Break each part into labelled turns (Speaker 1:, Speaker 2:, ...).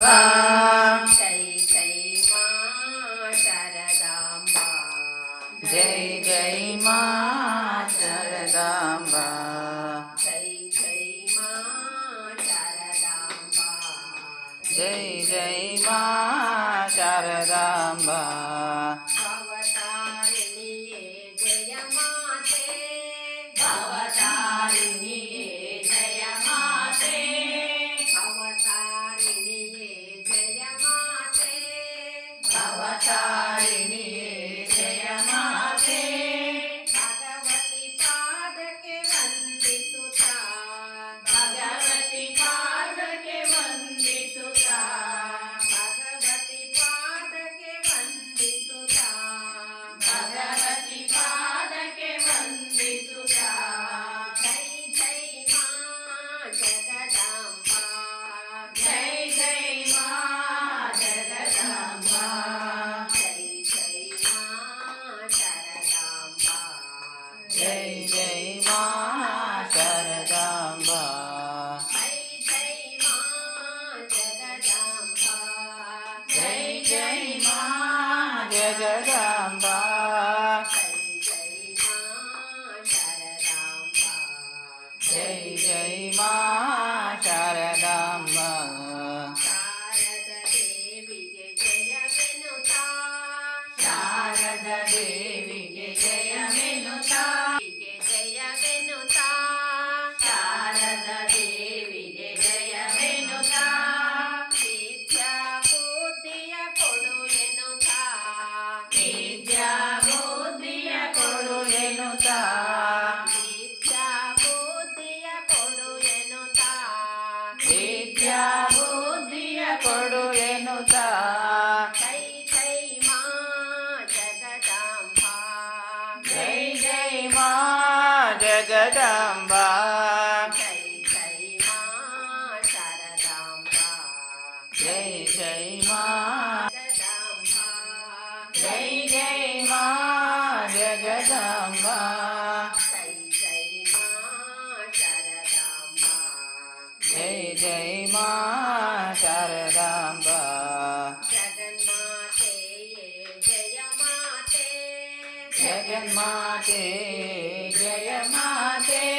Speaker 1: ಜೈ ಜೈ ಮಾ ಶಾರದಾಂಬಾ
Speaker 2: ಜೈ ಜೈ ಮಾ ಶಾರದಾಂಬಾ
Speaker 1: ಜೈ ಜೈ ಮಾ ಶಾರದಾಂಬಾ
Speaker 2: ಜೈ ಜೈ ಮಾ ಶಾರದಾಂಬಾ
Speaker 1: ಅವತಾರಿಣಿಯೇ ಜಯ ಮಾತೆ
Speaker 2: ಅವತಾರಿಣಿಯೇ ಜಯ ಮಾತೆ
Speaker 1: ಅವತಾರಿಣಿಯೇ ಜಯ ಮಾತೆ
Speaker 2: ಅವತಾರಿಣಿಯೇ ಜಯ ಮಾತೆ
Speaker 1: ಭಗವತಿ ಪಾದಕ್ಕೆ ವಂದಿಸುತ್ತಾ
Speaker 2: ಭಗವತಿ ಪಾದಕ್ಕೆ ವಂದಿಸುತ್ತಾ
Speaker 1: ಭಗವತಿ ಪಾದಕ್ಕೆ ವಂದಿಸುತ್ತಾ
Speaker 2: ಭಗವತಿ ಪಾದಕ್ಕೆ ವಂದಿಸುತ್ತಾ
Speaker 1: ಜೈ ಜೈ ಮಾ ಜಗದಾಂಬಾ
Speaker 2: ಜೈ ಜೈ ಮಾ ಜಗದಾಂಬಾ
Speaker 1: ಜೈ ಜೈ ಮಾ ಶಾರದಾಂಬಾ
Speaker 2: ಜೈ ಜೈ ಮಾ ಶಾರದಾಂಬಾ
Speaker 1: ಜೈ ಜೈ ಮಾ ಜಗದಾಂಬಾ
Speaker 2: ಜೈ ಜೈ ಮಾ ಜಗದಾಂಬಾ
Speaker 1: ಜೈ ಜೈ ಮಾ ಶಾರದಾಂಬಾ
Speaker 2: ಜೈ ಜೈ ಮಾ ಶಾರದಾಂಬಾ
Speaker 1: ಶಾರದ ದೇವಿಗೆ ಜಯವೆನುತಾ
Speaker 2: ಶಾರದ ದೇವಿಗೆ ಜಯವೆನುತಾ
Speaker 1: ಜಯವೆನುತಾ
Speaker 2: ಶಾರದ ದೇವಿಗೆ ಜಯವೆನುತಾ
Speaker 1: ವಿದ್ಯಾ ಬುದ್ಧಿಯ ಕೊಡು ಎನ್ನುತ್ತಾ
Speaker 2: ವಿದ್ಯಾ ಬುದ್ಧಿಯ ಕೊಡು ಎನ್ನುತ್ತಾ
Speaker 1: ವಿದ್ಯಾ ಬುದ್ಧಿಯ ಕೊಡು ಎನ್ನುತ್ತಾ
Speaker 2: ವಿದ್ಯಾ ಬುದ್ಧಿಯ ಕೊಡು ಎನ್ನುತ್ತಾ
Speaker 1: ಜೈ ಜೈ ಮಾ ಜಗದಾಂಬಾ
Speaker 2: ಜೈ ಜೈ ಮಾ ಜಗದಾಂಬಾ
Speaker 1: ಜೈ ಜೈ ಮಾ ಶಾರದಾಂಬಾ
Speaker 2: ಜೈ ಜೈ ಮಾ
Speaker 1: ಜಗದಾಂಬಾ
Speaker 2: ಜೈ ಜೈ ಮಾ ಜಗದಾಂಬಾ
Speaker 1: ಜೈ ಜೈ ಮಾ ಶಾರದಾಂಬಾ
Speaker 2: ಜೈ ಜೈ ಮಾ ಶಾರದಾಂಬಾ
Speaker 1: ಜಗನ್ಮಾತೆಯೇ ಜಯ ಮಾತೆ
Speaker 2: ಜಗನ್ಮಾತೆ ಜಯ ಮಾತೆ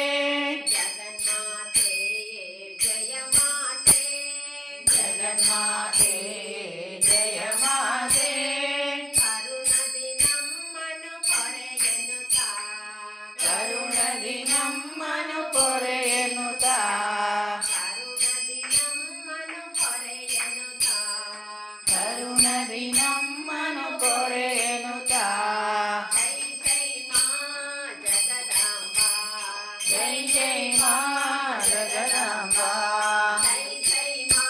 Speaker 1: ಜಗನ್ಮಾತೆಯೇ ಜಯ ಮಾತೆ
Speaker 2: ಜಗನ್ಮಾತೆ ಜಯ ಮಾತೆ
Speaker 1: ಕರುಣದಿ ನಮ್ಮನು ಪೊರೆಯನುತ್ತಾ
Speaker 2: ಕರುಣದಿ ನಮ್ಮನು ಪೊರೆಯನುತ್ತಾ
Speaker 1: ಕರುಣದಿ ನಮ್ಮನು ಪೊರೆಯನುತ್ತಾ
Speaker 2: ಕರುಣದಿ ನಮ್ಮನು ಪೊರೆಯನುತ್ತಾ
Speaker 1: ಜೈ ಜೈ ಮಾ ಜಗದಾಂಬಾ
Speaker 2: ಜೈ ಜೈ ಮಾ ಜಗದಾಂಬಾ
Speaker 1: ಜೈ ಜೈ ಮಾ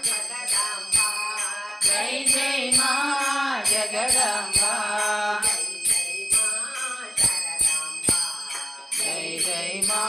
Speaker 1: ಜಗದಾಂಬಾ
Speaker 2: ಜೈ ಜೈ ಮಾ ಜಗದಾಂಬಾ
Speaker 1: ಜೈ ಜೈ ಮಾ ಶಾರದಾಂಬಾ
Speaker 2: ಜೈ ಜೈ ಮಾ